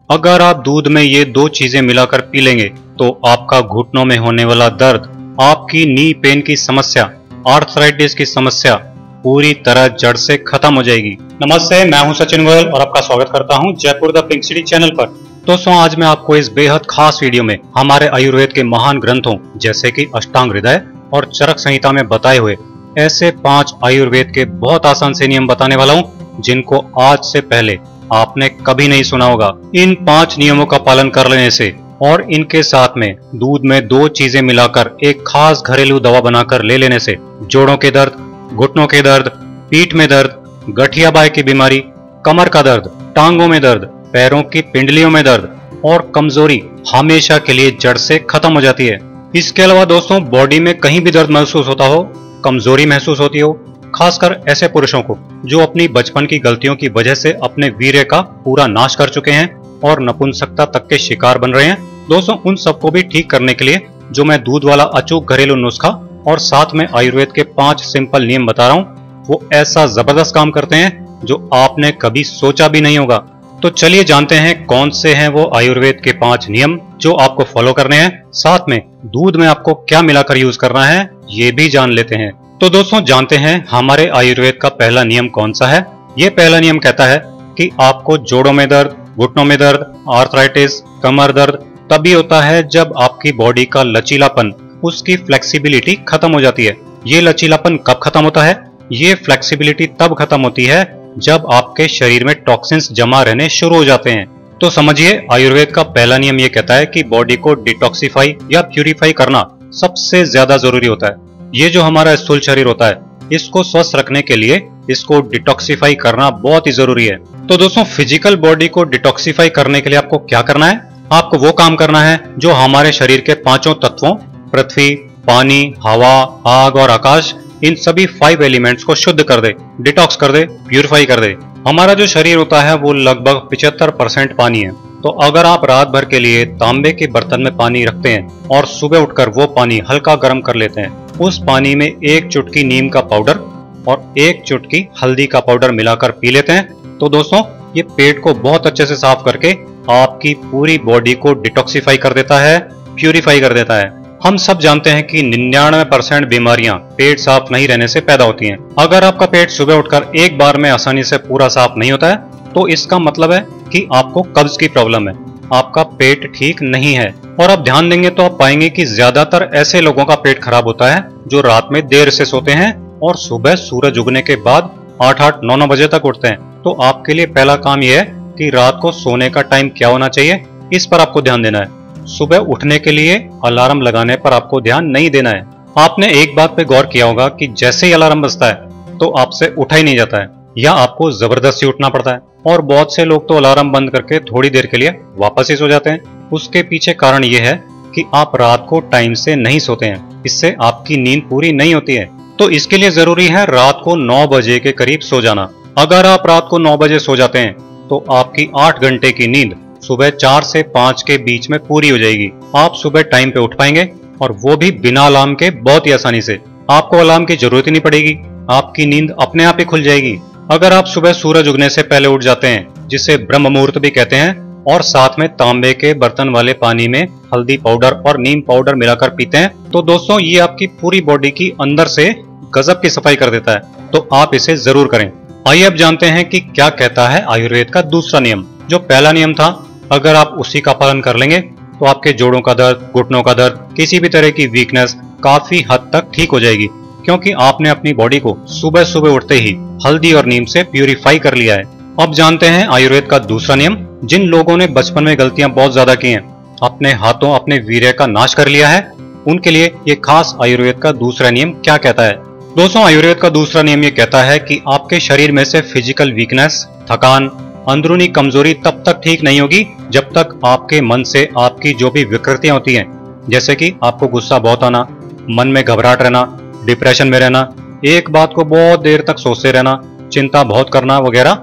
अगर आप दूध में ये दो चीजें मिलाकर पी लेंगे तो आपका घुटनों में होने वाला दर्द, आपकी नी पेन की समस्या, आर्थराइटिस की समस्या पूरी तरह जड़ से खत्म हो जाएगी। नमस्ते, मैं हूं सचिन गोयल और आपका स्वागत करता हूं Jaipur the pink city channel पर। दोस्तों, आज मैं आपको इस बेहद खास वीडियो में हमारे आयुर्वेद के महान ग्रंथों जैसे कि अष्टांग हृदय और चरक संहिता में बताए हुए ऐसे 5 आयुर्वेद के बहुत आसान से नियम बताने वाला हूं जिनको आज से पहले आपने कभी नहीं सुना होगा। इन 5 नियमों का पालन कर लेने से और इनके साथ में दूध में 2 चीजें मिलाकर एक खास घरेलू दवा बनाकर ले लेने से जोड़ों के दर्द, घुटनों के दर्द, पीठ में दर्द, गठिया बाय की बीमारी, कमर का दर्द, टांगों में दर्द, पैरों की पिंडलियों में दर्द और कमजोरी हमेशा के लिए जड़ से खत्म हो जाती है। इसके अलावा दोस्तों, बॉडी में कहीं भी दर्द महसूस होता हो, कमजोरी महसूस होती हो, खासकर ऐसे पुरुषों को जो अपनी बचपन की गलतियों की वजह से अपने वीर्य का पूरा नाश कर चुके हैं और नपुंसकता तक के शिकार बन रहे हैं, दोस्तों उन सबको भी ठीक करने के लिए जो मैं दूध वाला अचूक घरेलू नुस्खा और साथ में आयुर्वेद के 5 सिंपल नियम बता रहा हूँ, वो ऐसा जबरदस्त काम करते हैं जो आपने कभी सोचा भी नहीं होगा। तो चलिए जानते हैं कौन से हैं वो आयुर्वेद के 5 नियम जो आपको फॉलो करने हैं। साथ में दूध में आपको क्या मिलाकर यूज करना है ये भी जान लेते हैं। तो दोस्तों, जानते हैं हमारे आयुर्वेद का पहला नियम कौन सा है। ये पहला नियम कहता है कि आपको जोड़ों में दर्द, घुटनों में दर्द, आर्थराइटिस, कमर दर्द तभी होता है जब आपकी बॉडी का लचीलापन, उसकी फ्लेक्सिबिलिटी खत्म हो जाती है। ये लचीलापन कब खत्म होता है? ये फ्लेक्सिबिलिटी तब खत्म होती है जब आपके शरीर में टॉक्सिन्स जमा रहने शुरू हो जाते हैं। तो समझिए, आयुर्वेद का पहला नियम ये कहता है कि बॉडी को डिटॉक्सिफाई या प्यूरिफाई करना सबसे ज्यादा जरूरी होता है। ये जो हमारा स्थूल शरीर होता है, इसको स्वस्थ रखने के लिए इसको डिटॉक्सिफाई करना बहुत ही जरूरी है। तो दोस्तों, फिजिकल बॉडी को डिटॉक्सिफाई करने के लिए आपको क्या करना है? आपको वो काम करना है जो हमारे शरीर के 5 तत्वों पृथ्वी, पानी, हवा, आग और आकाश, इन सभी 5 एलिमेंट्स को शुद्ध कर दे, डिटॉक्स कर दे, प्यूरिफाई कर दे। हमारा जो शरीर होता है वो लगभग 75% पानी है। तो अगर आप रात भर के लिए तांबे के बर्तन में पानी रखते हैं और सुबह उठकर वो पानी हल्का गर्म कर लेते हैं, उस पानी में 1 चुटकी नीम का पाउडर और 1 चुटकी हल्दी का पाउडर मिलाकर पी लेते हैं, तो दोस्तों ये पेट को बहुत अच्छे से साफ करके आपकी पूरी बॉडी को डिटॉक्सिफाई कर देता है, प्यूरिफाई कर देता है। हम सब जानते हैं कि 99% बीमारियां पेट साफ नहीं रहने से पैदा होती हैं। अगर आपका पेट सुबह उठकर एक बार में आसानी से पूरा साफ नहीं होता है, तो इसका मतलब है कि आपको कब्ज की प्रॉब्लम है, आपका पेट ठीक नहीं है। और आप ध्यान देंगे तो आप पाएंगे कि ज्यादातर ऐसे लोगों का पेट खराब होता है जो रात में देर से सोते हैं और सुबह सूरज उगने के बाद 8-8, 9-9 बजे तक उठते हैं। तो आपके लिए पहला काम यह है कि रात को सोने का टाइम क्या होना चाहिए, इस पर आपको ध्यान देना है। सुबह उठने के लिए अलार्म लगाने पर आपको ध्यान नहीं देना है। आपने एक बात पे गौर किया होगा कि जैसे ही अलार्म बजता है तो आपसे उठा ही नहीं जाता है या आपको जबरदस्ती उठना पड़ता है। और बहुत से लोग तो अलार्म बंद करके थोड़ी देर के लिए वापस ही सो जाते हैं। उसके पीछे कारण यह है कि आप रात को टाइम से नहीं सोते हैं, इससे आपकी नींद पूरी नहीं होती है। तो इसके लिए जरूरी है रात को 9 बजे के करीब सो जाना। अगर आप रात को 9 बजे सो जाते हैं तो आपकी 8 घंटे की नींद सुबह 4 से 5 के बीच में पूरी हो जाएगी। आप सुबह टाइम पे उठ पाएंगे और वो भी बिना अलार्म के, बहुत ही आसानी से। आपको अलार्म की जरूरत ही नहीं पड़ेगी, आपकी नींद अपने आप ही खुल जाएगी। अगर आप सुबह सूरज उगने से पहले उठ जाते हैं, जिसे ब्रह्म मुहूर्त भी कहते हैं, और साथ में तांबे के बर्तन वाले पानी में हल्दी पाउडर और नीम पाउडर मिलाकर पीते हैं, तो दोस्तों ये आपकी पूरी बॉडी की अंदर से गजब की सफाई कर देता है। तो आप इसे जरूर करें। आइए अब जानते हैं कि क्या कहता है आयुर्वेद का दूसरा नियम। जो पहला नियम था, अगर आप उसी का पालन कर लेंगे तो आपके जोड़ों का दर्द, घुटनों का दर्द, किसी भी तरह की वीकनेस काफी हद तक ठीक हो जाएगी, क्योंकि आपने अपनी बॉडी को सुबह सुबह उठते ही हल्दी और नीम से प्यूरिफाई कर लिया है। अब जानते हैं आयुर्वेद का दूसरा नियम। जिन लोगों ने बचपन में गलतियां बहुत ज्यादा की हैं, अपने हाथों अपने वीर्य का नाश कर लिया है, उनके लिए ये खास आयुर्वेद का दूसरा नियम क्या कहता है। दोस्तों, आयुर्वेद का दूसरा नियम ये कहता है कि आपके शरीर में से फिजिकल वीकनेस, थकान, अंदरूनी कमजोरी तब तक ठीक नहीं होगी जब तक आपके मन से आपकी जो भी विकृतियां होती हैं, जैसे कि आपको गुस्सा बहुत आना, मन में घबराहट रहना, डिप्रेशन में रहना, एक बात को बहुत देर तक सोचते रहना, चिंता बहुत करना वगैरह,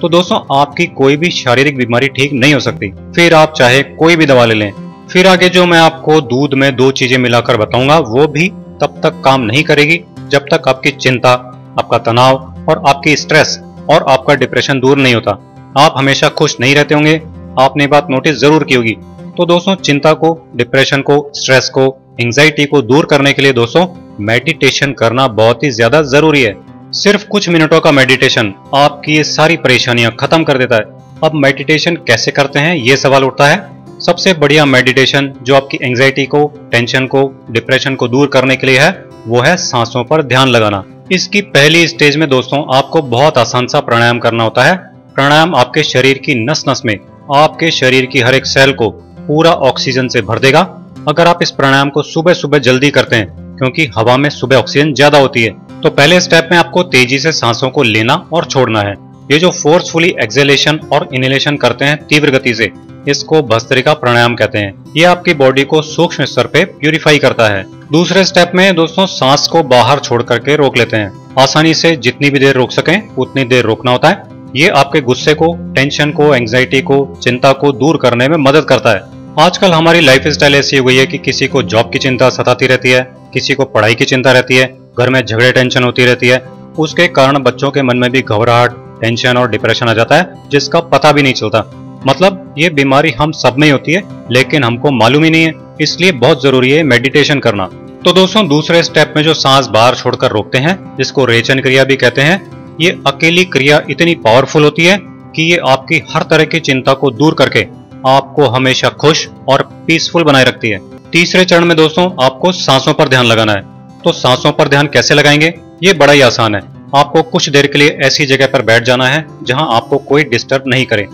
तो दोस्तों आपकी कोई भी शारीरिक बीमारी ठीक नहीं हो सकती। फिर आप चाहे कोई भी दवा ले लें। फिर आगे जो मैं आपको दूध में 2 चीजें मिलाकर बताऊंगा, वो भी तब तक काम नहीं करेगी जब तक आपकी चिंता, आपका तनाव और आपकी स्ट्रेस और आपका डिप्रेशन दूर नहीं होता। आप हमेशा खुश नहीं रहते होंगे, आपने बात नोटिस जरूर की होगी। तो दोस्तों चिंता को, डिप्रेशन को, स्ट्रेस को, एंजाइटी को दूर करने के लिए दोस्तों मेडिटेशन करना बहुत ही ज्यादा जरूरी है। सिर्फ कुछ मिनटों का मेडिटेशन आपकी ये सारी परेशानियां खत्म कर देता है। अब मेडिटेशन कैसे करते हैं ये सवाल उठता है। सबसे बढ़िया मेडिटेशन जो आपकी एंजाइटी को, टेंशन को, डिप्रेशन को दूर करने के लिए है वो है सांसों पर ध्यान लगाना। इसकी पहली स्टेज में दोस्तों आपको बहुत आसान सा प्राणायाम करना होता है। प्राणायाम आपके शरीर की नस नस में, आपके शरीर की हर एक सेल को पूरा ऑक्सीजन से भर देगा। अगर आप इस प्राणायाम को सुबह सुबह जल्दी करते हैं, क्योंकि हवा में सुबह ऑक्सीजन ज्यादा होती है, तो पहले स्टेप में आपको तेजी से सांसों को लेना और छोड़ना है। ये जो फोर्सफुली एक्सेलेशन और इनहेलेशन करते हैं तीव्र गति से, इसको भस्त्रिका प्राणायाम कहते हैं। ये आपकी बॉडी को सूक्ष्म स्तर पे प्यूरिफाई करता है। दूसरे स्टेप में दोस्तों सांस को बाहर छोड़ करके रोक लेते हैं। आसानी से जितनी भी देर रोक सकें उतनी देर रोकना होता है। ये आपके गुस्से को, टेंशन को, एंग्जाइटी को, चिंता को दूर करने में मदद करता है। आजकल हमारी लाइफ स्टाइल ऐसी हो गई है कि किसी को जॉब की चिंता सताती रहती है, किसी को पढ़ाई की चिंता रहती है, घर में झगड़े टेंशन होती रहती है। उसके कारण बच्चों के मन में भी घबराहट, टेंशन और डिप्रेशन आ जाता है, जिसका पता भी नहीं चलता। मतलब ये बीमारी हम सब में होती है, लेकिन हमको मालूम ही नहीं है। इसलिए बहुत जरूरी है मेडिटेशन करना। तो दोस्तों दूसरे स्टेप में जो सांस बाहर छोड़कर रोकते हैं, जिसको रेचन क्रिया भी कहते हैं, ये अकेली क्रिया इतनी पावरफुल होती है कि ये आपकी हर तरह की चिंता को दूर करके आपको हमेशा खुश और पीसफुल बनाए रखती है। तीसरे चरण में दोस्तों आपको सांसों पर ध्यान लगाना है। तो सांसों पर ध्यान कैसे लगाएंगे, ये बड़ा ही आसान है। आपको कुछ देर के लिए ऐसी जगह पर बैठ जाना है जहां आपको कोई डिस्टर्ब नहीं करे।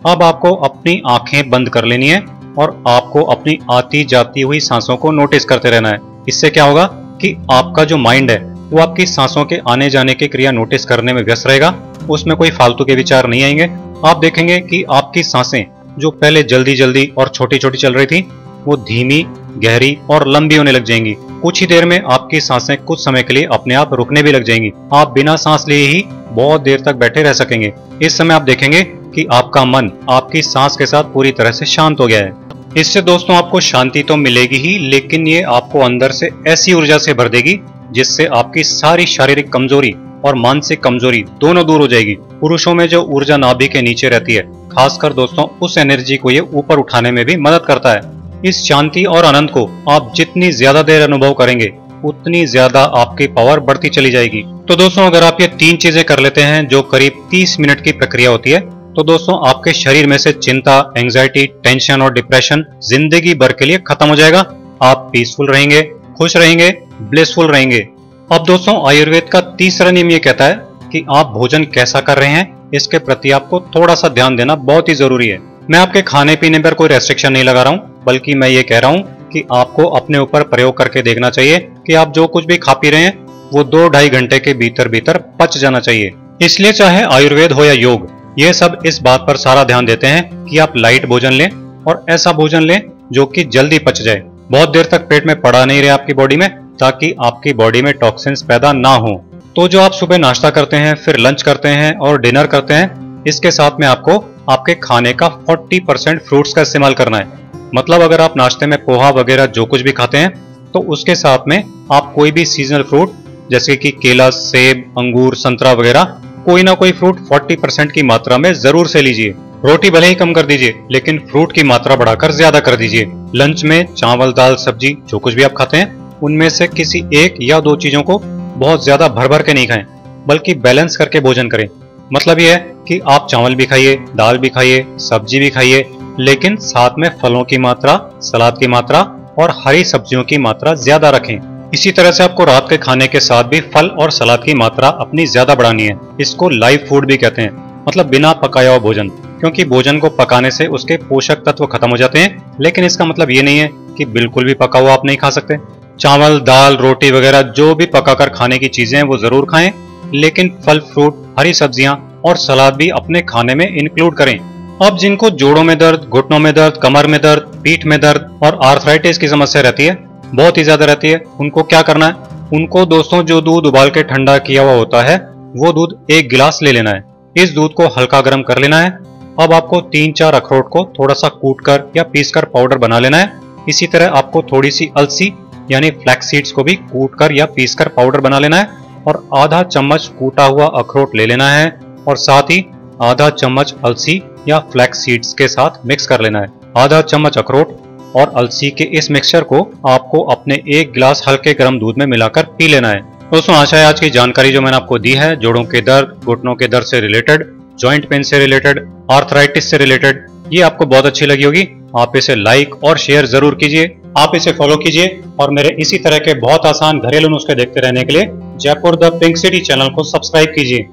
अब आपको अपनी आंखें बंद कर लेनी है और आपको अपनी आती जाती हुई सांसों को नोटिस करते रहना है। इससे क्या होगा कि आपका जो माइंड है वो आपकी सांसों के आने जाने की क्रिया नोटिस करने में व्यस्त रहेगा। उसमें कोई फालतू के विचार नहीं आएंगे। आप देखेंगे कि आपकी सांसें जो पहले जल्दी जल्दी और छोटी छोटी चल रही थी, वो धीमी, गहरी और लंबी होने लग जाएंगी। कुछ ही देर में आपकी सांसें कुछ समय के लिए अपने आप रुकने भी लग जाएंगी। आप बिना सांस लिए ही बहुत देर तक बैठे रह सकेंगे। इस समय आप देखेंगे कि आपका मन आपकी सांस के साथ पूरी तरह से शांत हो गया है। इससे दोस्तों आपको शांति तो मिलेगी ही, लेकिन ये आपको अंदर से ऐसी ऊर्जा से भर देगी जिससे आपकी सारी शारीरिक कमजोरी और मानसिक कमजोरी दोनों दूर हो जाएगी। पुरुषों में जो ऊर्जा नाभि के नीचे रहती है, खासकर दोस्तों उस एनर्जी को ये ऊपर उठाने में भी मदद करता है। इस शांति और आनंद को आप जितनी ज्यादा देर अनुभव करेंगे, उतनी ज्यादा आपकी पावर बढ़ती चली जाएगी। तो दोस्तों अगर आप ये 3 चीजें कर लेते हैं, जो करीब 30 मिनट की प्रक्रिया होती है, तो दोस्तों आपके शरीर में से चिंता, एंग्जाइटी, टेंशन और डिप्रेशन जिंदगी भर के लिए खत्म हो जाएगा। आप पीसफुल रहेंगे, खुश रहेंगे, ब्लिसफुल रहेंगे। अब दोस्तों आयुर्वेद का तीसरा नियम ये कहता है कि आप भोजन कैसा कर रहे हैं, इसके प्रति आपको थोड़ा सा ध्यान देना बहुत ही जरूरी है। मैं आपके खाने पीने पर कोई रेस्ट्रिक्शन नहीं लगा रहा हूँ, बल्कि मैं ये कह रहा हूँ कि आपको अपने ऊपर प्रयोग करके देखना चाहिए कि आप जो कुछ भी खा पी रहे हैं वो 2-2.5 घंटे के भीतर भीतर पच जाना चाहिए। इसलिए चाहे आयुर्वेद हो या योग, ये सब इस बात पर सारा ध्यान देते हैं कि आप लाइट भोजन लें और ऐसा भोजन लें जो कि जल्दी पच जाए, बहुत देर तक पेट में पड़ा नहीं रहे आपकी बॉडी में, ताकि आपकी बॉडी में टॉक्सिन्स पैदा ना हो। तो जो आप सुबह नाश्ता करते हैं, फिर लंच करते हैं और डिनर करते हैं, इसके साथ में आपको आपके खाने का 40% फ्रूट्स का इस्तेमाल करना है। मतलब अगर आप नाश्ते में पोहा वगैरह जो कुछ भी खाते हैं, तो उसके साथ में आप कोई भी सीजनल फ्रूट जैसे कि केला, सेब, अंगूर, संतरा वगैरह, कोई ना कोई फ्रूट 40% की मात्रा में जरूर से लीजिए। रोटी भले ही कम कर दीजिए, लेकिन फ्रूट की मात्रा बढ़ाकर ज्यादा कर दीजिए। लंच में चावल, दाल, सब्जी जो कुछ भी आप खाते हैं, उनमें से किसी 1 या 2 चीजों को बहुत ज्यादा भर भर के नहीं खाएं, बल्कि बैलेंस करके भोजन करें। मतलब यह है कि आप चावल भी खाइए, दाल भी खाइए, सब्जी भी खाइए, लेकिन साथ में फलों की मात्रा, सलाद की मात्रा और हरी सब्जियों की मात्रा ज्यादा रखें। इसी तरह से आपको रात के खाने के साथ भी फल और सलाद की मात्रा अपनी ज्यादा बढ़ानी है। इसको लाइव फूड भी कहते हैं, मतलब बिना पकाया हुआ भोजन, क्योंकि भोजन को पकाने से उसके पोषक तत्व खत्म हो जाते हैं। लेकिन इसका मतलब ये नहीं है कि बिल्कुल भी पका हुआ आप नहीं खा सकते। चावल, दाल, रोटी वगैरह जो भी पकाकर खाने की चीजें हैं वो जरूर खाएं, लेकिन फल, फ्रूट, हरी सब्जियां और सलाद भी अपने खाने में इंक्लूड करें। अब जिनको जोड़ों में दर्द, घुटनों में दर्द, कमर में दर्द, पीठ में दर्द और आर्थराइटिस की समस्या रहती है, बहुत ही ज्यादा रहती है, उनको क्या करना है? उनको दोस्तों जो दूध उबाल के ठंडा किया हुआ होता है, वो दूध 1 गिलास ले लेना है। इस दूध को हल्का गर्म कर लेना है। अब आपको 3-4 अखरोट को थोड़ा सा कूटकर या पीसकर पाउडर बना लेना है। इसी तरह आपको थोड़ी सी अलसी यानी फ्लैक्स सीड्स को भी कूटकर या पीसकर पाउडर बना लेना है और आधा चम्मच कूटा हुआ अखरोट ले लेना है। और साथ ही आधा चम्मच अलसी या फ्लैक्स सीड्स के साथ मिक्स कर लेना है। आधा चम्मच अखरोट और अलसी के इस मिक्सचर को आपको अपने 1 गिलास हल्के गर्म दूध में मिलाकर पी लेना है। दोस्तों आशा है आज की जानकारी जो मैंने आपको दी है जोड़ों के दर्द, घुटनों के दर्द से रिलेटेड, जॉइंट पेन से रिलेटेड, आर्थराइटिस से रिलेटेड, ये आपको बहुत अच्छी लगी होगी। आप इसे लाइक और शेयर जरूर कीजिए, आप इसे फॉलो कीजिए और मेरे इसी तरह के बहुत आसान घरेलू नुस्खे देखते रहने के लिए Jaipur the pink city channel को सब्सक्राइब कीजिए।